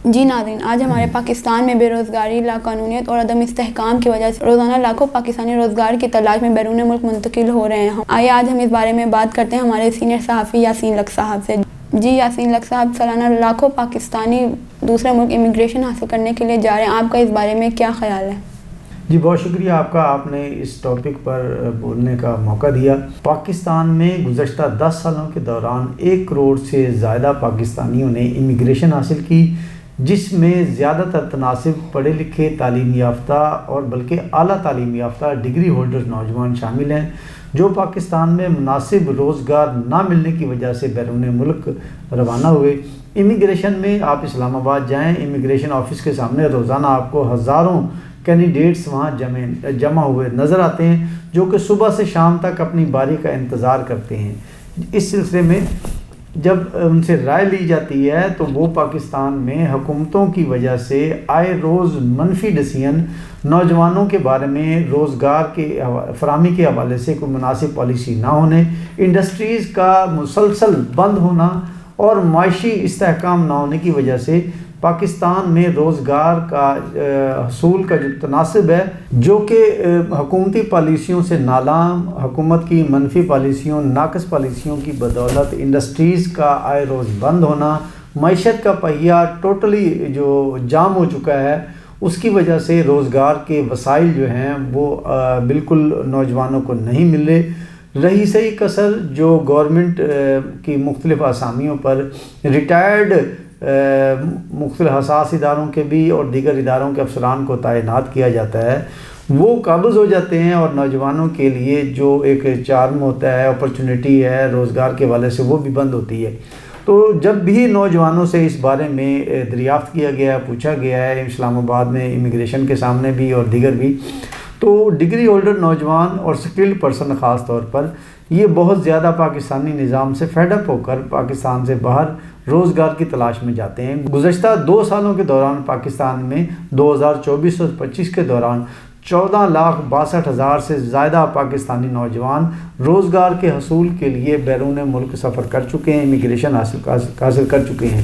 جی ناظرین، آج ہمارے پاکستان میں بے روزگاری، لاقانونیت اور عدم استحکام کی وجہ سے روزانہ لاکھوں پاکستانی روزگار کی تلاش میں بیرون ملک منتقل ہو رہے ہیں۔ آئیے آج ہم اس بارے میں بات کرتے ہیں ہمارے سینئر صحافی یاسین لق صاحب سے۔ جی یاسین لق صاحب، سالانہ لاکھوں پاکستانی دوسرے ملک امیگریشن حاصل کرنے کے لیے جا رہے ہیں، آپ کا اس بارے میں کیا خیال ہے؟ جی بہت شکریہ آپ کا، آپ نے اس ٹاپک پر بولنے کا موقع دیا۔ پاکستان میں گزشتہ 10 سالوں کے دوران 1 کروڑ سے زیادہ پاکستانیوں نے امیگریشن حاصل کی، جس میں زیادہ تر تناسب پڑھے لکھے، تعلیم یافتہ اور بلکہ اعلیٰ تعلیم یافتہ ڈگری ہولڈر نوجوان شامل ہیں، جو پاکستان میں مناسب روزگار نہ ملنے کی وجہ سے بیرون ملک روانہ ہوئے۔ امیگریشن میں آپ اسلام آباد جائیں، امیگریشن آفس کے سامنے روزانہ آپ کو ہزاروں کینڈیڈیٹس وہاں جمع ہوئے نظر آتے ہیں، جو کہ صبح سے شام تک اپنی باری کا انتظار کرتے ہیں۔ اس سلسلے میں جب ان سے رائے لی جاتی ہے تو وہ پاکستان میں حکومتوں کی وجہ سے آئے روز منفی ڈسیزن، نوجوانوں کے بارے میں روزگار کے فراہمی کے حوالے سے کوئی مناسب پالیسی نہ ہونے، انڈسٹریز کا مسلسل بند ہونا اور معاشی استحکام نہ ہونے کی وجہ سے پاکستان میں روزگار کا حصول کا جو تناسب ہے، جو کہ حکومتی پالیسیوں سے نالام، حکومت کی منفی پالیسیوں، ناقص پالیسیوں کی بدولت انڈسٹریز کا آئے روز بند ہونا، معیشت کا پہیہ ٹوٹلی جو جام ہو چکا ہے، اس کی وجہ سے روزگار کے وسائل جو ہیں وہ بالکل نوجوانوں کو نہیں مل رہے۔ رہی صحیح کسر جو گورنمنٹ کی مختلف اسامیوں پر ریٹائرڈ مختلف حساس اداروں کے بھی اور دیگر اداروں کے افسران کو تعینات کیا جاتا ہے، وہ قابض ہو جاتے ہیں اور نوجوانوں کے لیے جو ایک چارم ہوتا ہے، اپرچونٹی ہے روزگار کے حوالے سے، وہ بھی بند ہوتی ہے۔ تو جب بھی نوجوانوں سے اس بارے میں دریافت کیا گیا، پوچھا گیا ہے اسلام آباد میں امیگریشن کے سامنے بھی اور دیگر بھی، تو ڈگری ہولڈر نوجوان اور سکلڈ پرسن خاص طور پر یہ بہت زیادہ پاکستانی نظام سے فیڈ اپ ہو کر پاکستان سے باہر روزگار کی تلاش میں جاتے ہیں۔ گزشتہ 2 سالوں کے دوران پاکستان میں 2024 اور 25 کے دوران 14,62,000 سے زیادہ پاکستانی نوجوان روزگار کے حصول کے لیے بیرون ملک سفر کر چکے ہیں، امیگریشن حاصل کر چکے ہیں۔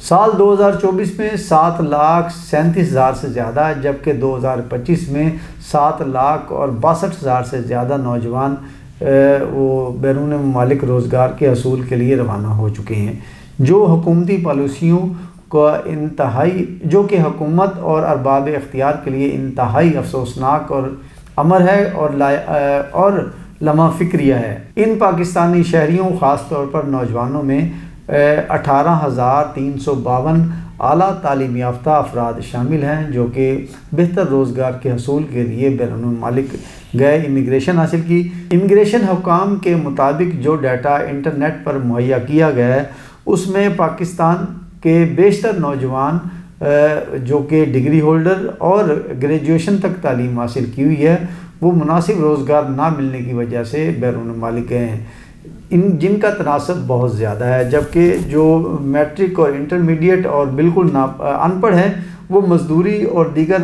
سال 2024 میں 7,37,000 سے زیادہ، جبکہ 2025 میں 7,62,000 سے زیادہ نوجوان وہ بیرون ممالک روزگار کے حصول کے لیے روانہ ہو چکے ہیں، جو حکومتی پالیسیوں کا جو کہ حکومت اور ارباب اختیار کے لیے انتہائی افسوسناک اور امر ہے اور لمحہ فکریہ ہے۔ ان پاکستانی شہریوں خاص طور پر نوجوانوں میں 18,352 اعلیٰ تعلیم یافتہ افراد شامل ہیں، جو کہ بہتر روزگار کے حصول کے لیے بیرون ممالک گئے، امیگریشن حاصل کی۔ امیگریشن حکام کے مطابق جو ڈیٹا انٹرنیٹ پر مہیا کیا گیا ہے، اس میں پاکستان کے بیشتر نوجوان جو کہ ڈگری ہولڈر اور گریجویشن تک تعلیم حاصل کی ہوئی ہے، وہ مناسب روزگار نہ ملنے کی وجہ سے بیرون ممالک گئے ہیں، جن کا تناسب بہت زیادہ ہے، جبکہ جو میٹرک اور انٹرمیڈیٹ اور بالکل ان پڑھ ہیں، وہ مزدوری اور دیگر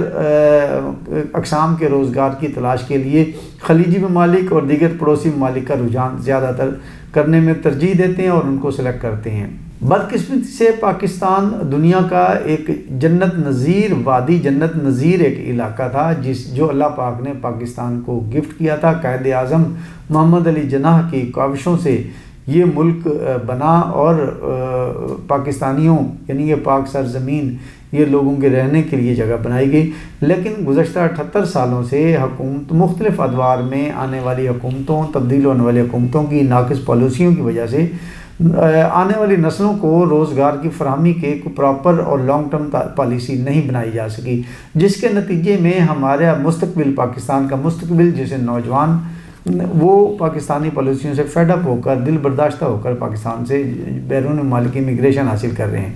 اقسام کے روزگار کی تلاش کے لیے خلیجی ممالک اور دیگر پڑوسی ممالک کا رجحان زیادہ تر کرنے میں ترجیح دیتے ہیں اور ان کو سلیکٹ کرتے ہیں۔ بدقسمتی سے پاکستان دنیا کا ایک جنت نظیر وادی، جنت نظیر ایک علاقہ تھا جو اللہ پاک نے پاکستان کو گفٹ کیا تھا۔ قائد اعظم محمد علی جناح کی کاوشوں سے یہ ملک بنا اور پاکستانیوں یعنی یہ پاک سرزمین یہ لوگوں کے رہنے کے لیے جگہ بنائی گئی، لیکن گزشتہ 78 سالوں سے مختلف ادوار میں آنے والی حکومتوں، تبدیل ہونے والی حکومتوں کی ناقص پالیسیوں کی وجہ سے آنے والی نسلوں کو روزگار کی فراہمی کے پراپر اور لانگ ٹرم پالیسی نہیں بنائی جا سکی، جس کے نتیجے میں ہمارا مستقبل، پاکستان کا مستقبل، جیسے نوجوان وہ پاکستانی پالیسیوں سے فیڈ اپ ہو کر، دل برداشتہ ہو کر پاکستان سے بیرون ممالک امیگریشن حاصل کر رہے ہیں۔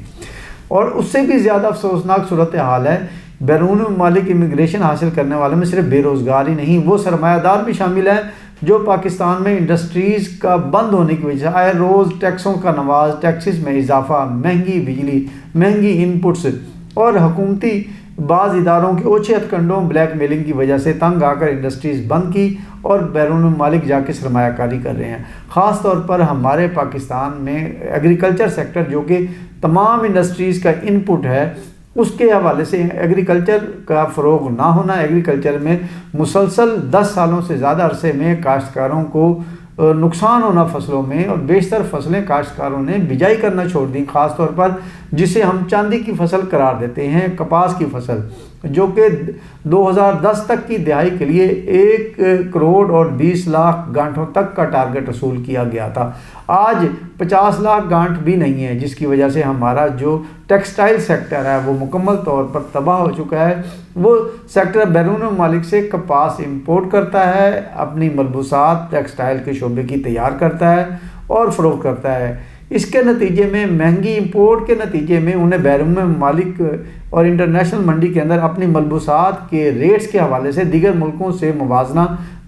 اور اس سے بھی زیادہ افسوسناک صورتحال ہے، بیرون ممالک امیگریشن حاصل کرنے والوں میں صرف بے روزگار ہی نہیں، وہ سرمایہ دار بھی شامل ہیں جو پاکستان میں انڈسٹریز کا بند ہونے کی وجہ سے آئے روز ٹیکسوں کا نواز، ٹیکسز میں اضافہ، مہنگی بجلی، مہنگی ان پٹس، اور حکومتی بعض اداروں کے اوچھے ہتھکنڈوں بلیک میلنگ کی وجہ سے تنگ آ کر انڈسٹریز بند کی اور بیرون ممالک جا کے سرمایہ کاری کر رہے ہیں۔ خاص طور پر ہمارے پاکستان میں ایگریکلچر سیکٹر جو کہ تمام انڈسٹریز کا ان پٹ ہے، اس کے حوالے سے ایگریکلچر کا فروغ نہ ہونا، ایگریکلچر میں مسلسل 10 سالوں سے زیادہ عرصے میں کاشتکاروں کو نقصان ہونا فصلوں میں، اور بیشتر فصلیں کاشتکاروں نے بجائی کرنا چھوڑ دیں، خاص طور پر جسے ہم چاندی کی فصل قرار دیتے ہیں، کپاس کی فصل، جو کہ 2010 تک کی دہائی کے لیے 1 کروڑ اور 20 لاکھ گانٹھوں تک کا ٹارگٹ وصول کیا گیا تھا۔ آج 50 لاکھ گانٹھ بھی نہیں ہے، جس کی وجہ سے ہمارا جو ٹیکسٹائل سیکٹر ہے وہ مکمل طور پر تباہ ہو چکا ہے۔ وہ سیکٹر بیرون ممالک سے کپاس امپورٹ کرتا ہے، اپنی ملبوسات ٹیکسٹائل کے شعبے کی تیار کرتا ہے اور فروخت کرتا ہے۔ اس کے نتیجے میں مہنگی امپورٹ کے نتیجے میں انہیں بیرون ممالک اور انٹرنیشنل منڈی کے اندر اپنی ملبوسات کے ریٹس کے حوالے سے دیگر ملکوں سے موازنہ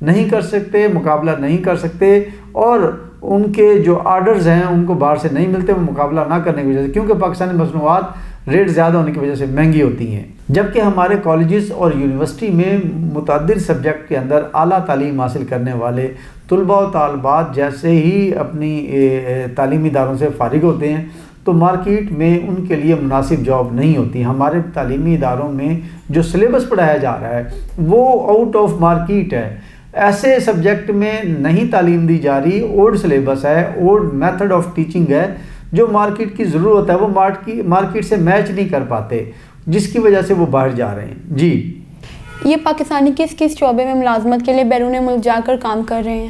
نہیں کر سکتے، مقابلہ نہیں کر سکتے، اور ان کے جو آرڈرز ہیں ان کو باہر سے نہیں ملتے، وہ مقابلہ نہ کرنے کی وجہ سے، کیونکہ پاکستانی مصنوعات ریٹ زیادہ ہونے کی وجہ سے مہنگی ہوتی ہیں۔ جبکہ ہمارے کالجز اور یونیورسٹی میں متعدد سبجیکٹ کے اندر اعلیٰ تعلیم حاصل کرنے والے طلباء و طالبات جیسے ہی اپنی تعلیمی اداروں سے فارغ ہوتے ہیں تو مارکیٹ میں ان کے لیے مناسب جاب نہیں ہوتی۔ ہمارے تعلیمی اداروں میں جو سلیبس پڑھایا جا رہا ہے وہ آؤٹ آف مارکیٹ ہے، ایسے سبجیکٹ میں نہیں تعلیم دی جا رہی، اولڈ سلیبس ہے، اولڈ میتھڈ آف ٹیچنگ ہے، جو مارکیٹ کی ضرورت ہے وہ مارکیٹ سے میچ نہیں کر پاتے، جس کی وجہ سے وہ باہر جا رہے ہیں۔ جی، یہ پاکستانی کس شعبے میں ملازمت کے لیے بیرون ملک جا کر کام کر رہے ہیں؟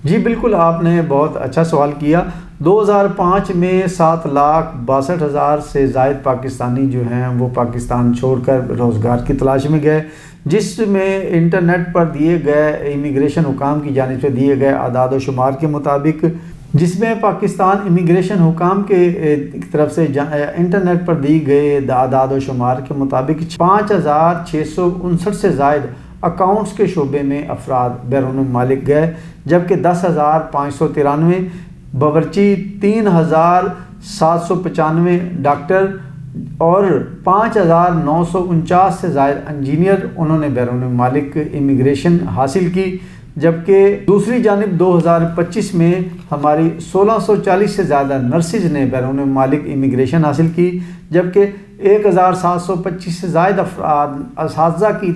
جی بالکل، آپ نے بہت اچھا سوال کیا۔ 2005 میں 7,62,000 سے زائد پاکستانی جو ہیں وہ پاکستان چھوڑ کر روزگار کی تلاش میں گئے، جس میں انٹرنیٹ پر دیے گئے امیگریشن حکام کی جانب سے دیے گئے اعداد و شمار کے مطابق، جس میں پاکستان امیگریشن حکام کے طرف سے انٹرنیٹ پر دی گئے اعداد و شمار کے مطابق 5,659 سے زائد اکاؤنٹس کے شعبے میں افراد بیرون ممالک گئے، جبکہ 10,593 باورچی، 3,795 ڈاکٹر اور 5,949 سے زائد انجینئر انہوں نے بیرون ممالک امیگریشن حاصل کی، جبکہ دوسری جانب 2025 میں ہماری 1,640 سے زیادہ نرسز نے بیرون ممالک امیگریشن حاصل کی، جبکہ 1,725 سے زائد افراد اساتذہ کی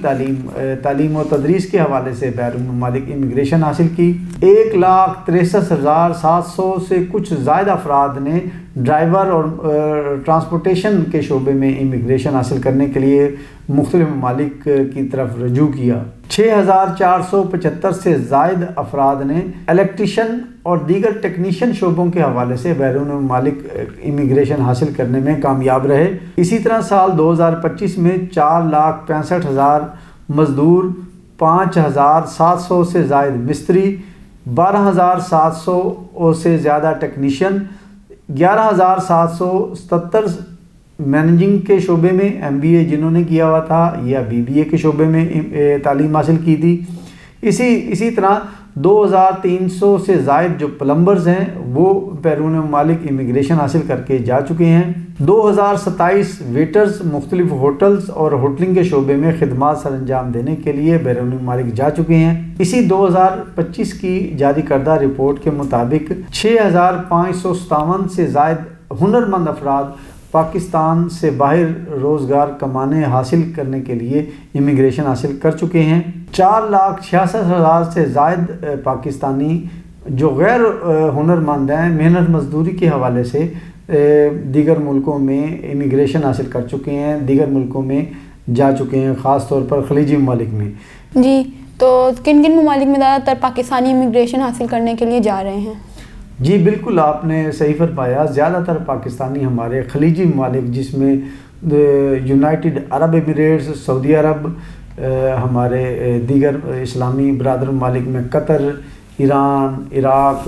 تعلیم و تدریس کے حوالے سے بیرون ممالک امیگریشن حاصل کی۔ 1,63,700 سے کچھ زائد افراد نے ڈرائیور اور ٹرانسپورٹیشن کے شعبے میں امیگریشن حاصل کرنے کے لیے مختلف ممالک کی طرف رجوع کیا۔ 6,475 سے زائد افراد نے الیکٹریشین اور دیگر ٹیکنیشین شعبوں کے حوالے سے بیرون ممالک امیگریشن حاصل کرنے میں کامیاب رہے۔ اسی طرح سال 2025 میں 4,65,000 مزدور، 5,700 سے زائد مستری، 12,700 سے زیادہ ٹیکنیشین، 11,777 مینیجنگ کے شعبے میں MBA جنہوں نے کیا ہوا تھا یا BBA کے شعبے میں تعلیم حاصل کی تھی۔ اسی طرح 2,300 سے زائد جو پلمبرز ہیں وہ بیرون ممالک امیگریشن حاصل کر کے جا چکے ہیں۔ 2,027 ویٹرز مختلف ہوٹلز اور ہوٹلنگ کے شعبے میں خدمات سر انجام دینے کے لیے بیرون ممالک جا چکے ہیں۔ اسی 2025 کی جاری کردہ رپورٹ کے مطابق 6,557 سے زائد ہنرمند افراد پاکستان سے باہر روزگار کمانے حاصل کرنے کے لیے امیگریشن حاصل کر چکے ہیں۔ 4,66,000 سے زائد پاکستانی جو غیر ہنرمند ہیں محنت مزدوری کے حوالے سے دیگر ملکوں میں امیگریشن حاصل کر چکے ہیں، دیگر ملکوں میں جا چکے ہیں، خاص طور پر خلیجی ممالک میں۔ جی، تو کن ممالک میں زیادہ تر پاکستانی امیگریشن حاصل کرنے کے لیے جا رہے ہیں؟ جی بالکل، آپ نے صحیح فرمایا، زیادہ تر پاکستانی ہمارے خلیجی ممالک جس میں یونائٹڈ عرب امریٹس، سعودی عرب، ہمارے دیگر اسلامی برادر ممالک میں قطر، ایران، عراق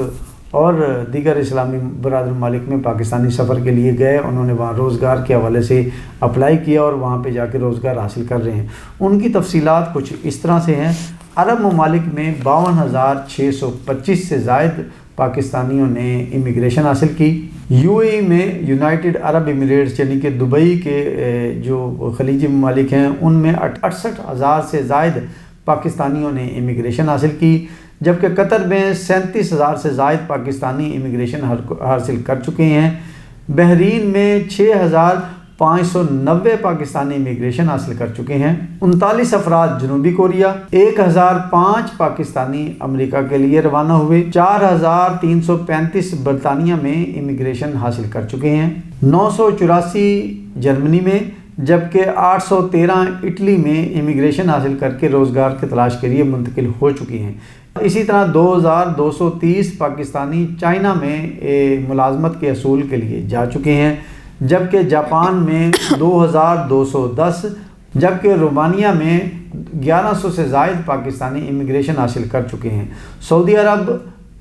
اور دیگر اسلامی برادر ممالک میں پاکستانی سفر کے لیے گئے، انہوں نے وہاں روزگار کے حوالے سے اپلائی کیا اور وہاں پہ جا کے روزگار حاصل کر رہے ہیں۔ ان کی تفصیلات کچھ اس طرح سے ہیں۔ عرب ممالک میں 52,625 سے زائد پاکستانیوں نے امیگریشن حاصل کی۔ UAE میں یونائٹڈ عرب ایمریٹس یعنی کہ دبئی کے جو خلیجی ممالک ہیں ان میں 68,000 سے زائد پاکستانیوں نے امیگریشن حاصل کی، جبکہ قطر میں 37,000 سے زائد پاکستانی امیگریشن حاصل کر چکے ہیں۔ بحرین میں 6,590 پاکستانی امیگریشن حاصل کر چکے ہیں۔ 39 افراد جنوبی کوریا، 1,005 پاکستانی امریکہ کے لیے روانہ ہوئے، 4,335 برطانیہ میں امیگریشن حاصل کر چکے ہیں، 984 جرمنی میں، جبکہ 813 اٹلی میں امیگریشن حاصل کر کے روزگار کی تلاش کے لیے منتقل ہو چکی ہیں۔ اسی طرح 2,230 پاکستانی چائنا میں ملازمت کے حصول کے لیے جا چکے ہیں، جبکہ جاپان میں 2,210، جبکہ رومانیہ میں 1100 سے زائد پاکستانی امیگریشن حاصل کر چکے ہیں۔ سعودی عرب،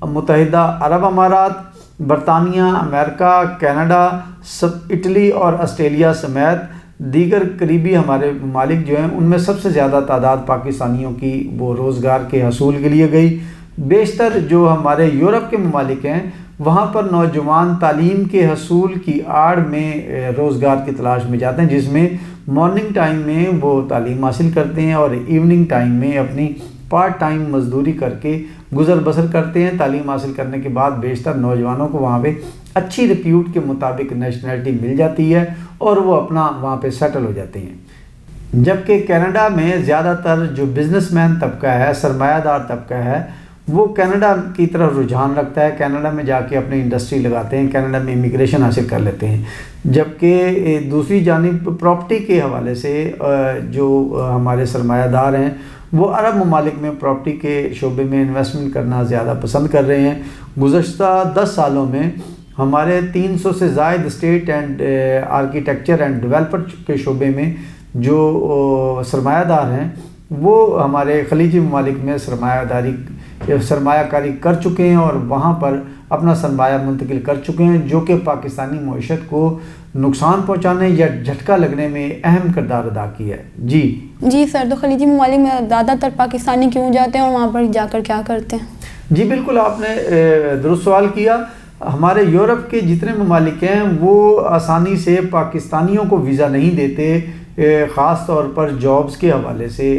متحدہ عرب امارات، برطانیہ، امریکہ، کینیڈا، اٹلی اور آسٹریلیا سمیت دیگر قریبی ہمارے ممالک جو ہیں ان میں سب سے زیادہ تعداد پاکستانیوں کی وہ روزگار کے حصول کے لیے گئی۔ بیشتر جو ہمارے یورپ کے ممالک ہیں وہاں پر نوجوان تعلیم کے حصول کی آڑ میں روزگار کی تلاش میں جاتے ہیں، جس میں مارننگ ٹائم میں وہ تعلیم حاصل کرتے ہیں اور ایوننگ ٹائم میں اپنی پارٹ ٹائم مزدوری کر کے گزر بسر کرتے ہیں۔ تعلیم حاصل کرنے کے بعد بیشتر نوجوانوں کو وہاں پہ اچھی ریپیوٹ کے مطابق نیشنلٹی مل جاتی ہے اور وہ اپنا وہاں پہ سیٹل ہو جاتے ہیں، جبکہ کینیڈا میں زیادہ تر جو بزنس مین طبقہ ہے، سرمایہ دار طبقہ ہے، وہ کینیڈا کی طرف رجحان رکھتا ہے، کینیڈا میں جا کے اپنی انڈسٹری لگاتے ہیں، کینیڈا میں امیگریشن حاصل کر لیتے ہیں۔ جبکہ دوسری جانب پراپرٹی کے حوالے سے جو ہمارے سرمایہ دار ہیں وہ عرب ممالک میں پراپرٹی کے شعبے میں انویسٹمنٹ کرنا زیادہ پسند کر رہے ہیں۔ گزشتہ 10 سالوں میں ہمارے 300 سے زائد state and architecture and developer کے شعبے میں جو سرمایہ دار ہیں وہ ہمارے خلیجی ممالک میں سرمایہ کاری کر چکے ہیں اور وہاں پر اپنا سرمایہ منتقل کر چکے ہیں، جو کہ پاکستانی معیشت کو نقصان پہنچانے یا جھٹکا لگنے میں اہم کردار ادا کیا ہے۔ جی سر، تو خلیجی ممالک میں زیادہ تر پاکستانی کیوں جاتے ہیں اور وہاں پر جا کر کیا کرتے ہیں؟ جی بالکل، آپ نے درست سوال کیا۔ ہمارے یورپ کے جتنے ممالک ہیں وہ آسانی سے پاکستانیوں کو ویزا نہیں دیتے، خاص طور پر جابز کے حوالے سے،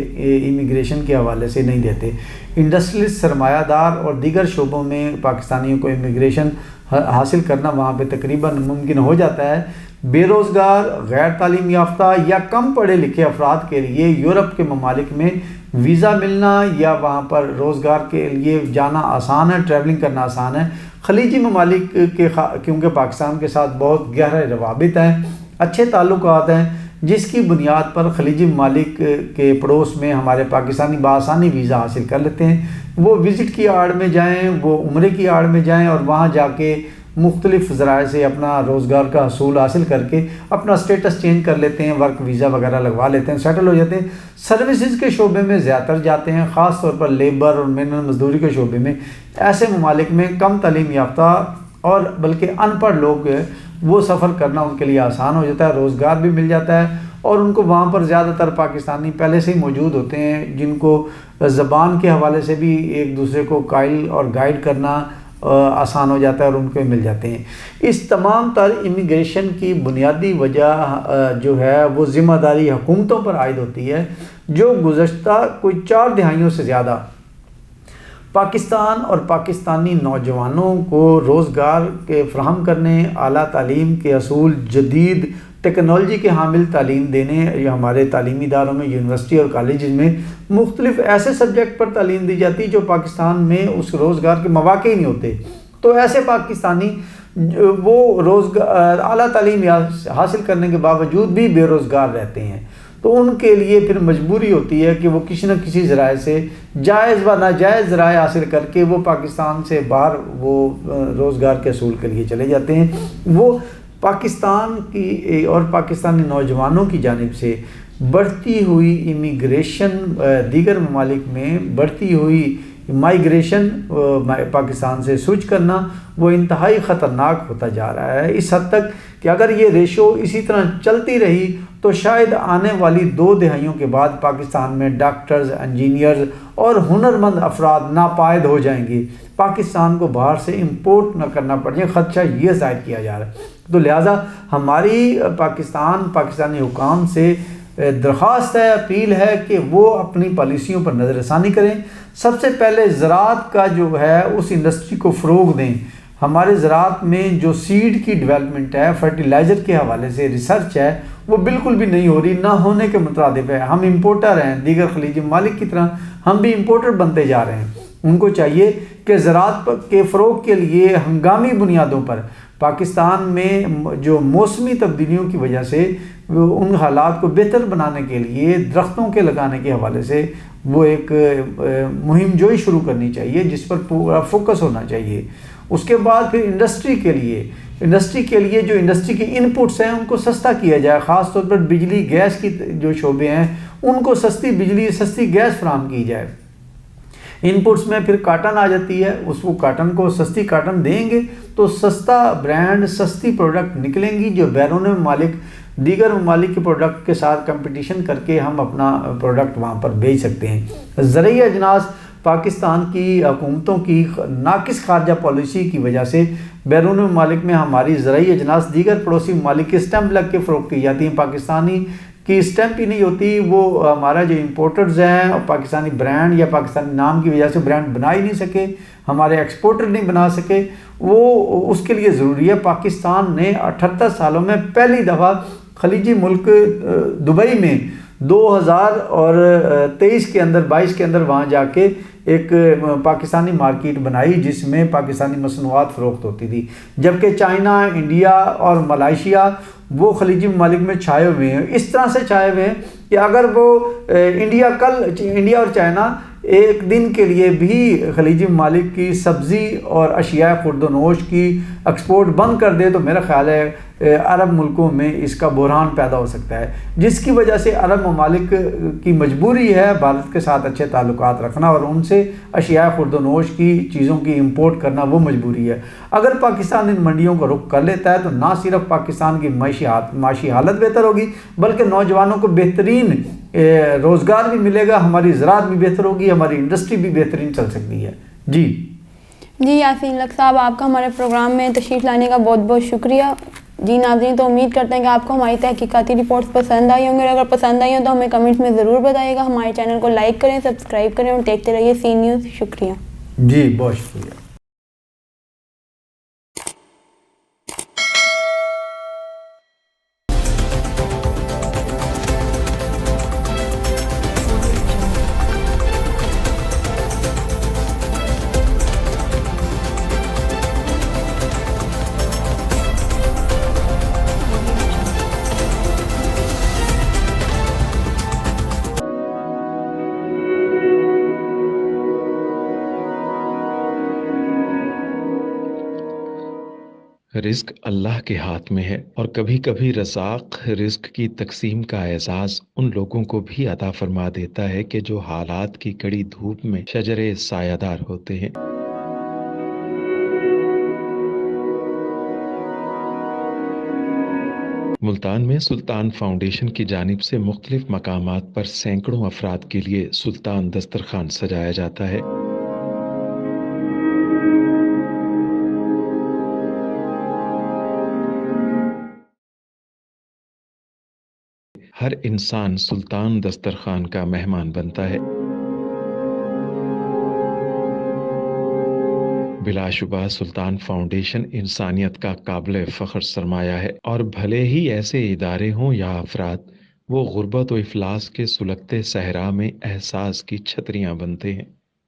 امیگریشن کے حوالے سے نہیں دیتے۔ انڈسٹریلسٹ، سرمایہ دار اور دیگر شعبوں میں پاکستانیوں کو امیگریشن حاصل کرنا وہاں پہ تقریباً ممکن ہو جاتا ہے۔ بے روزگار، غیر تعلیم یافتہ یا کم پڑھے لکھے افراد کے لیے یورپ کے ممالک میں ویزا ملنا یا وہاں پر روزگار کے لیے جانا آسان ہے، ٹریولنگ کرنا آسان ہے۔ خلیجی ممالک کے کیونکہ پاکستان کے ساتھ بہت گہرے روابط ہیں، اچھے تعلقات ہیں، جس کی بنیاد پر خلیجی ممالک کے پڑوس میں ہمارے پاکستانی بآسانی ویزا حاصل کر لیتے ہیں۔ وہ وزٹ کی آڑ میں جائیں، وہ عمرے کی آڑ میں جائیں اور وہاں جا کے مختلف ذرائع سے اپنا روزگار کا حصول حاصل کر کے اپنا سٹیٹس چینج کر لیتے ہیں، ورک ویزا وغیرہ لگوا لیتے ہیں، سیٹل ہو جاتے ہیں۔ سروسز کے شعبے میں زیادہ تر جاتے ہیں، خاص طور پر لیبر اور مینوفیکچرنگ مزدوری کے شعبے میں۔ ایسے ممالک میں کم تعلیم یافتہ اور بلکہ ان پڑھ لوگ وہ سفر کرنا ان کے لیے آسان ہو جاتا ہے، روزگار بھی مل جاتا ہے اور ان کو وہاں پر زیادہ تر پاکستانی پہلے سے ہی موجود ہوتے ہیں، جن کو زبان کے حوالے سے بھی ایک دوسرے کو قائل اور گائیڈ کرنا آسان ہو جاتا ہے اور ان کو مل جاتے ہیں۔ اس تمام تر امیگریشن کی بنیادی وجہ جو ہے وہ ذمہ داری حکومتوں پر عائد ہوتی ہے، جو گزشتہ کوئی 4 دہائیوں سے زیادہ پاکستان اور پاکستانی نوجوانوں کو روزگار کے فراہم کرنے، اعلیٰ تعلیم کے حصول، جدید ٹیکنالوجی کے حامل تعلیم دینے، یا ہمارے تعلیمی اداروں میں یونیورسٹی اور کالجز میں مختلف ایسے سبجیکٹ پر تعلیم دی جاتی جو پاکستان میں اس روزگار کے مواقع ہی نہیں ہوتے، تو ایسے پاکستانی وہ روزگار اعلیٰ تعلیم حاصل کرنے کے باوجود بھی بے روزگار رہتے ہیں، تو ان کے لیے پھر مجبوری ہوتی ہے کہ وہ کسی نہ کسی ذرائع سے جائز و ناجائز ذرائع حاصل کر کے وہ پاکستان سے باہر وہ روزگار کے حصول کے لیے چلے جاتے ہیں۔ وہ پاکستان کی اور پاکستانی نوجوانوں کی جانب سے بڑھتی ہوئی امیگریشن، دیگر ممالک میں بڑھتی ہوئی مائیگریشن پاکستان سے سوئچ کرنا وہ انتہائی خطرناک ہوتا جا رہا ہے، اس حد تک کہ اگر یہ ریشو اسی طرح چلتی رہی تو شاید آنے والی 2 دہائیوں کے بعد پاکستان میں ڈاکٹرز، انجینئرز اور ہنرمند افراد ناپائید ہو جائیں گے، پاکستان کو باہر سے امپورٹ نہ کرنا پڑ جائے، خدشہ یہ ظاہر کیا جا رہا ہے۔ تو لہٰذا ہماری پاکستانی حکام سے درخواست ہے، اپیل ہے کہ وہ اپنی پالیسیوں پر نظر ثانی کریں۔ سب سے پہلے زراعت کا جو ہے اس انڈسٹری کو فروغ دیں۔ ہمارے زراعت میں جو سیڈ کی ڈیولپمنٹ ہے، فرٹیلائزر کے حوالے سے ریسرچ ہے، وہ بالکل بھی نہیں ہو رہی، نہ ہونے کے مترادف ہے۔ ہم امپورٹر ہیں، دیگر خلیجی ممالک کی طرح ہم بھی امپورٹر بنتے جا رہے ہیں۔ ان کو چاہیے کہ زراعت کے فروغ کے لیے ہنگامی بنیادوں پر پاکستان میں جو موسمی تبدیلیوں کی وجہ سے ان حالات کو بہتر بنانے کے لیے درختوں کے لگانے کے حوالے سے وہ ایک مہم جوئی شروع کرنی چاہیے، جس پر پورا فوکس ہونا چاہیے۔ اس کے بعد پھر انڈسٹری کے لیے جو انڈسٹری کی ان پٹس ہیں ان کو سستا کیا جائے، خاص طور پر بجلی گیس کی جو شعبے ہیں ان کو سستی بجلی سستی گیس فراہم کی جائے۔ ان پٹس میں پھر کاٹن آ جاتی ہے، اس کو کاٹن کو سستی کاٹن دیں گے تو سستا برانڈ سستی پروڈکٹ نکلیں گی، جو بیرون ممالک دیگر ممالک کے پروڈکٹ کے ساتھ کمپٹیشن کر کے ہم اپنا پروڈکٹ وہاں پر بیچ سکتے ہیں۔ زرعی اجناس پاکستان کی حکومتوں کی ناقص خارجہ پالیسی کی وجہ سے بیرون ممالک میں ہماری زرعی اجناس دیگر پڑوسی ممالک کے سٹیمپ لگ کے فروخت کی جاتی ہیں، پاکستانی کی سٹیمپ ہی نہیں ہوتی، وہ ہمارا جو امپورٹرز ہیں اور پاکستانی برانڈ یا پاکستانی نام کی وجہ سے برانڈ بنا ہی نہیں سکے، ہمارے ایکسپورٹر نہیں بنا سکے، وہ اس کے لیے ضروری ہے۔ پاکستان نے 78 سالوں میں پہلی دفعہ خلیجی ملک دبئی میں 2023 کے اندر 22 کے اندر وہاں جا کے ایک پاکستانی مارکیٹ بنائی جس میں پاکستانی مصنوعات فروخت ہوتی تھی، جبکہ چائنا، انڈیا اور ملائیشیا وہ خلیجی ممالک میں چھائے ہوئے ہیں، اس طرح سے چھائے ہوئے ہیں کہ اگر وہ انڈیا اور چائنا ایک دن کے لیے بھی خلیجی ممالک کی سبزی اور اشیاء خورد و نوش کی ایکسپورٹ بند کر دے تو میرا خیال ہے عرب ملکوں میں اس کا بحران پیدا ہو سکتا ہے، جس کی وجہ سے عرب ممالک کی مجبوری ہے بھارت کے ساتھ اچھے تعلقات رکھنا اور ان سے اشیاء خورد و نوش کی چیزوں کی امپورٹ کرنا، وہ مجبوری ہے۔ اگر پاکستان ان منڈیوں کو رخ کر لیتا ہے تو نہ صرف پاکستان کی معاشی حالت بہتر ہوگی بلکہ نوجوانوں کو بہترین روزگار بھی ملے گا، ہماری زراعت بھی بہتر ہوگی، ہماری انڈسٹری بھی بہترین چل سکتی ہے۔ جی یاسین لق صاحب، آپ کا ہمارے پروگرام میں تشریف لانے کا بہت بہت شکریہ۔ جی ناظرین، تو امید کرتے ہیں کہ آپ کو ہماری تحقیقاتی رپورٹس پسند آئی ہوں گی، اور اگر پسند آئی ہوں تو ہمیں کمنٹس میں ضرور بتائیے گا۔ ہمارے چینل کو لائک کریں، سبسکرائب کریں اور دیکھتے رہیے سی نیوز۔ شکریہ جی، بہت شکریہ۔ رزق اللہ کے ہاتھ میں ہے، اور کبھی کبھی رزاق رزق کی تقسیم کا اعزاز ان لوگوں کو بھی عطا فرما دیتا ہے کہ جو حالات کی کڑی دھوپ میں شجرے سایہ دار ہوتے ہیں۔ ملتان میں سلطان فاؤنڈیشن کی جانب سے مختلف مقامات پر سینکڑوں افراد کے لیے سلطان دسترخوان سجایا جاتا ہے۔ ہر انسان سلطان دسترخوان کا مہمان بنتا ہے۔ بلا شبہ سلطان فاؤنڈیشن انسانیت کا قابل فخر سرمایہ ہے، اور بھلے ہی ایسے ادارے ہوں یا افراد، وہ غربت و افلاس کے سلگتے صحرا میں احساس کی چھتریاں بنتے ہیں۔